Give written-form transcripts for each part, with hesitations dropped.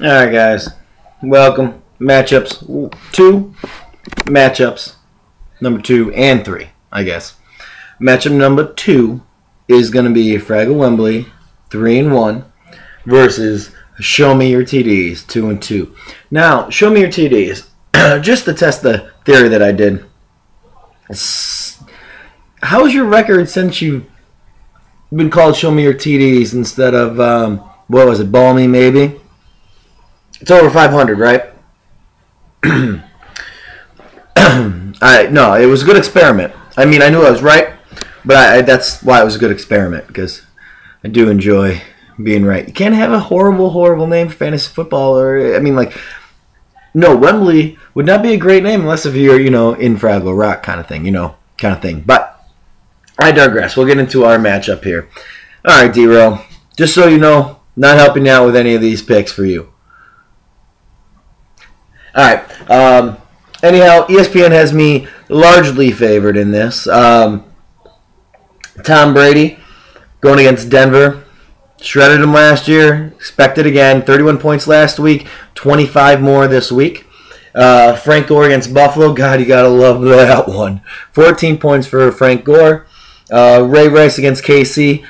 Alright guys, welcome. Matchups 2, matchups number 2 and 3, I guess. Matchup number 2 is going to be Fraggle Wembley 3-1 versus Show Me Your TDs 2-2. Now, Show Me Your TDs, just to test the theory that I did. How's your record since you've been called Show Me Your TDs instead of, what was it, Ball Me maybe? It's over 500, right? No, it was a good experiment. I mean, I knew I was right, but that's why it was a good experiment, because I do enjoy being right. You can't have a horrible name for fantasy football, or, I mean, like, no, Wembley would not be a great name unless if you're, in Fraggle Rock kind of thing, But I digress. We'll get into our matchup here. All right, D-Row, just so you know, not helping out with any of these picks for you. All right. Anyhow, ESPN has me largely favored in this. Tom Brady going against Denver. Shredded him last year. Expected again. 31 points last week. 25 more this week. Frank Gore against Buffalo. God, you got to love that one. 14 points for Frank Gore. Ray Rice against KC.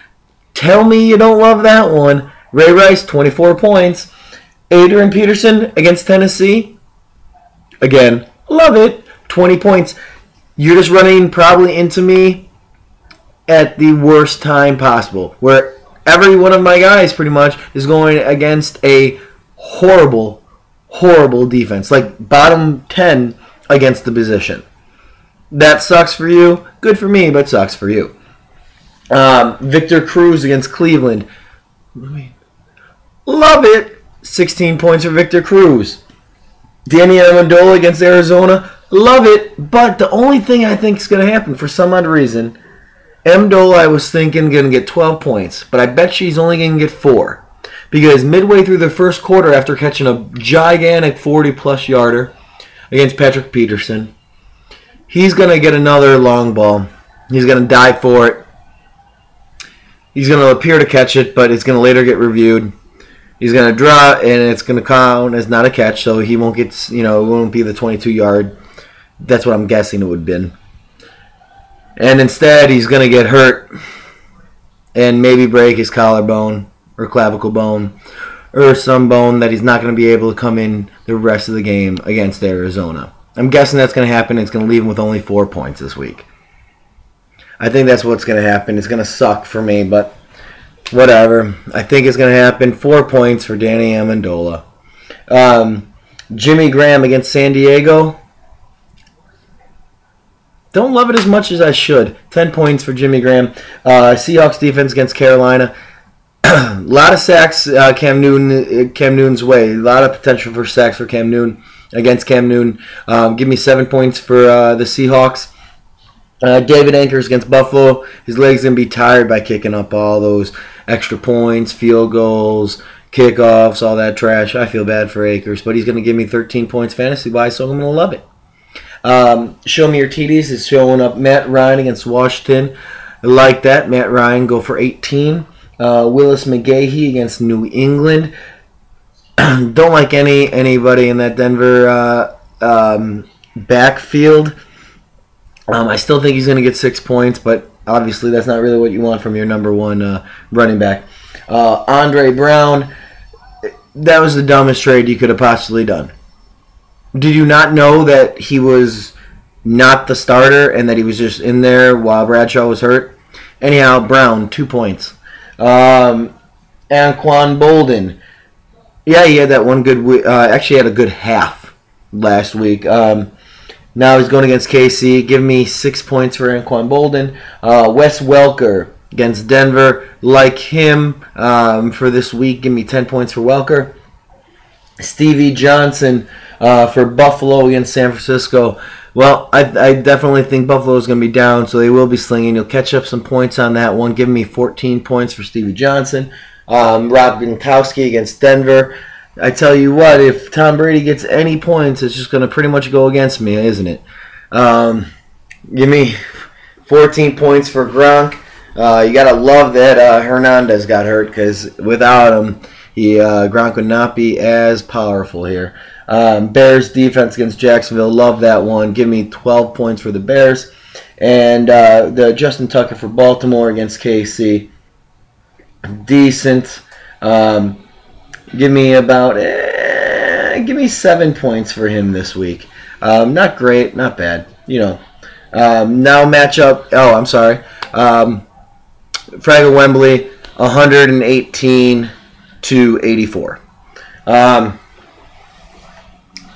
Tell me you don't love that one. Ray Rice, 24 points. Adrian Peterson against Tennessee. Again, love it. 20 points. You're just running probably into me at the worst time possible, where every one of my guys pretty much is going against a horrible defense, like bottom 10 against the position. That sucks for you. Good for me, but sucks for you. Victor Cruz against Cleveland. Love it. 16 points for Victor Cruz. Danny Amendola against Arizona. Love it. But the only thing I think is going to happen, for some odd reason, Amendola, I was thinking, going to get 12 points. But I bet she's only going to get 4. Because midway through the first quarter, after catching a gigantic 40-plus yarder against Patrick Peterson, he's going to get another long ball. He's going to dive for it. He's going to appear to catch it, but it's going to later get reviewed. He's going to draw, and it's going to count as not a catch, so he won't get, it won't be the 22-yard. That's what I'm guessing it would have been. And instead, he's going to get hurt and maybe break his collarbone or clavicle bone or some bone that he's not going to be able to come in the rest of the game against Arizona. I'm guessing that's going to happen. It's going to leave him with only 4 points this week. I think that's what's going to happen. It's going to suck for me, but whatever. I think it's going to happen. 4 points for Danny Amendola. Jimmy Graham against San Diego. Don't love it as much as I should. 10 points for Jimmy Graham. Seahawks defense against Carolina. A lot of sacks Cam Newton's way. A lot of potential for sacks for Cam Newton against Cam Newton. Give me 7 points for the Seahawks. David Akers against Buffalo. His leg's going to be tired by kicking up all those extra points, field goals, kickoffs, all that trash. I feel bad for Akers, but he's going to give me 13 points fantasy-wise, so I'm going to love it. Show Me Your TDs is showing up Matt Ryan against Washington. I like that. Matt Ryan go for 18. Willis McGahee against New England. Don't like anybody in that Denver backfield. I still think he's going to get 6 points, but obviously that's not really what you want from your number one running back. Andre Brown, that was the dumbest trade you could have possibly done. Did you not know that he was not the starter and that he was just in there while Bradshaw was hurt? Anyhow, Brown, 2 points. Anquan Bolden. Yeah, he had that one good week. Actually had a good half last week. Now he's going against KC. Give me 6 points for Anquan Bolden. Wes Welker against Denver. Like him for this week. Give me 10 points for Welker. Stevie Johnson for Buffalo against San Francisco. Well, I definitely think Buffalo is going to be down, so they will be slinging. You'll catch up some points on that one. Give me 14 points for Stevie Johnson. Rob Gronkowski against Denver. I tell you what, if Tom Brady gets any points, it's just going to pretty much go against me, isn't it? Give me 14 points for Gronk. You got to love that Hernandez got hurt, because without him, Gronk would not be as powerful here. Bears defense against Jacksonville, love that one. Give me 12 points for the Bears. And the Justin Tucker for Baltimore against KC, decent. Give me about give me 7 points for him this week. Not great, not bad. You know. Now matchup. Oh, I'm sorry. Fraggle Wembley, 118-84.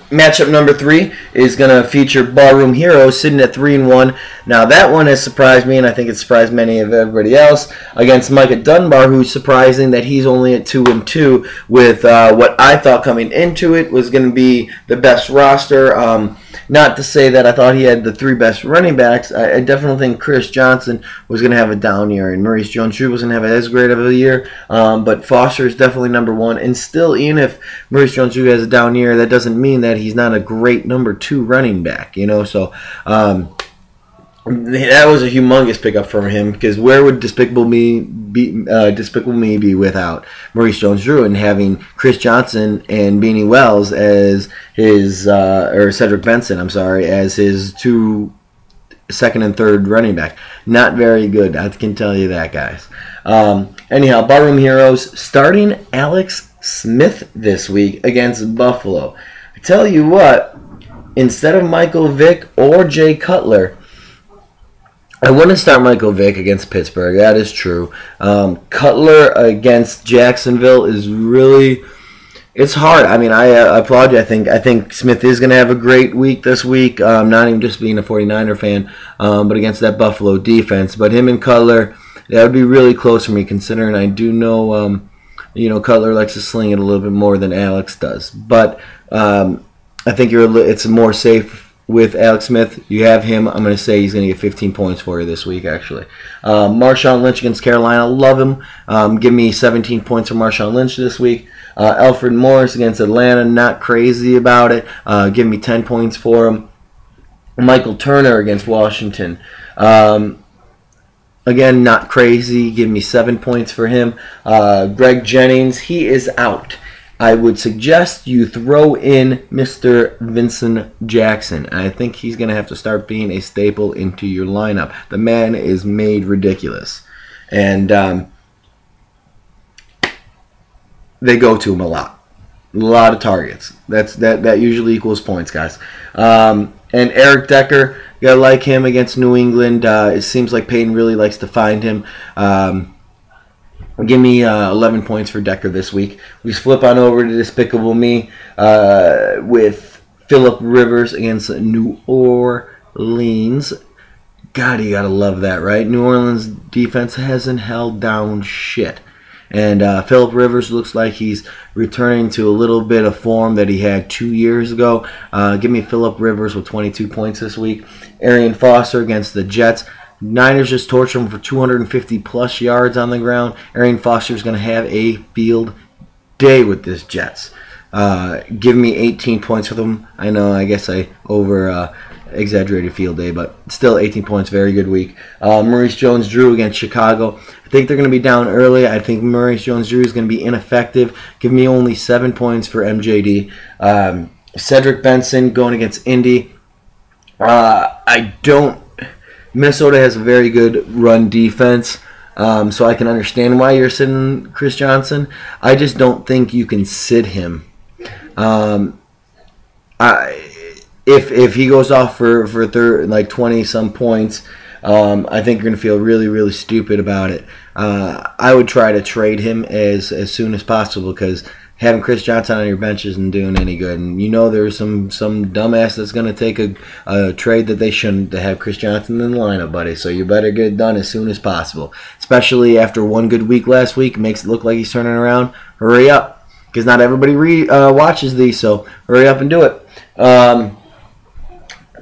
Matchup number 3 is going to feature Barroom Heroes sitting at 3-1. Now that one has surprised me, and I think it surprised many of everybody else, against Micah Dunbar, who's surprising that he's only at 2-2 with what I thought coming into it was going to be the best roster. Not to say that I thought he had the 3 best running backs. I definitely think Chris Johnson was going to have a down year, and Maurice Jones-Drew wasn't going to have as great of a year. But Foster is definitely number 1. And still, even if Maurice Jones-Drew has a down year, that doesn't mean that he's not a great number 2 running back. You know, so that was a humongous pickup for him, because where would Despicable Me be without Maurice Jones-Drew, and having Chris Johnson and Beanie Wells as his or Cedric Benson, I'm sorry, as his 2 second and third running back. Not very good, I can tell you that, guys. Anyhow, Barroom Heroes starting Alex Smith this week against Buffalo. I tell you what, instead of Michael Vick or Jay Cutler, I wouldn't start Michael Vick against Pittsburgh. That is true. Cutler against Jacksonville is really, it's hard. I mean, I applaud you. I think Smith is going to have a great week this week. Not even just being a 49er fan, but against that Buffalo defense. But him and Cutler, that would be really close for me, considering I do know, you know, Cutler likes to sling it a little bit more than Alex does. But I think it's more safe with Alex Smith. You have him. I'm going to say he's going to get 15 points for you this week, actually. Marshawn Lynch against Carolina. Love him. Give me 17 points for Marshawn Lynch this week. Alfred Morris against Atlanta. Not crazy about it. Give me 10 points for him. Michael Turner against Washington. Again, not crazy. Give me 7 points for him. Greg Jennings, he is out. I would suggest you throw in Mr. Vincent Jackson. I think he's going to have to start being a staple into your lineup. The man is made ridiculous. And they go to him a lot. A lot of targets. That usually equals points, guys. And Eric Decker, you gotta like him against New England. It seems like Peyton really likes to find him. Give me 11 points for Decker this week. We flip on over to Despicable Me with Phillip Rivers against New Orleans. God, you gotta love that, right? New Orleans defense hasn't held down shit. And Phillip Rivers looks like he's returning to a little bit of form that he had 2 years ago. Give me Phillip Rivers with 22 points this week. Arian Foster against the Jets. Niners just torched him for 250-plus yards on the ground. Arian Foster is going to have a field day with this Jets. Give me 18 points for them. I know, I guess I exaggerated field day, but still 18 points, very good week. Maurice Jones-Drew against Chicago. I think they're going to be down early. I think Maurice Jones-Drew is going to be ineffective. Give me only 7 points for MJD. Cedric Benson going against Indy. Minnesota has a very good run defense, so I can understand why you're sitting Chris Johnson. I just don't think you can sit him. If he goes off for 20-some points, I think you're going to feel really, really stupid about it. I would try to trade him as soon as possible, because having Chris Johnson on your bench isn't doing any good. And you know there's some dumbass that's going to take a trade that they shouldn't to have Chris Johnson in the lineup, buddy. So you better get it done as soon as possible. Especially after one good week last week. Makes it look like he's turning around. Hurry up. Because not everybody watches these, so hurry up and do it.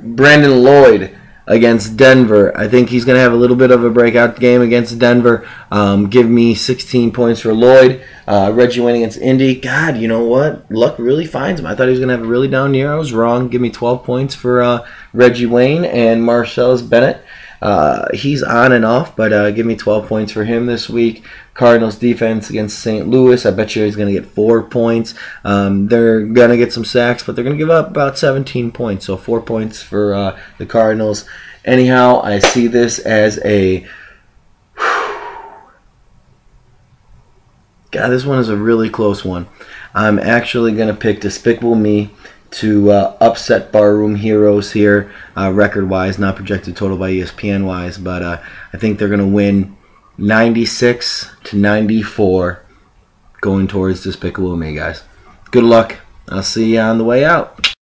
Brandon Lloyd against Denver. I think he's going to have a little bit of a breakout game against Denver. Give me 16 points for Lloyd. Reggie Wayne against Indy. God, you know what? Luck really finds him. I thought he was going to have a really down year. I was wrong. Give me 12 points for Reggie Wayne and Marcellus Bennett. He's on and off, but give me 12 points for him this week. Cardinals defense against St. Louis. I bet you he's going to get 4 points. They're going to get some sacks, but they're going to give up about 17 points. So 4 points for the Cardinals. Anyhow, I see this as a... God, this one is a really close one. I'm actually going to pick Despicable Me to upset Barroom Heroes here, record-wise, not projected total by ESPN-wise, but I think they're going to win 96-94 going towards Despicable Me, guys. Good luck. I'll see you on the way out.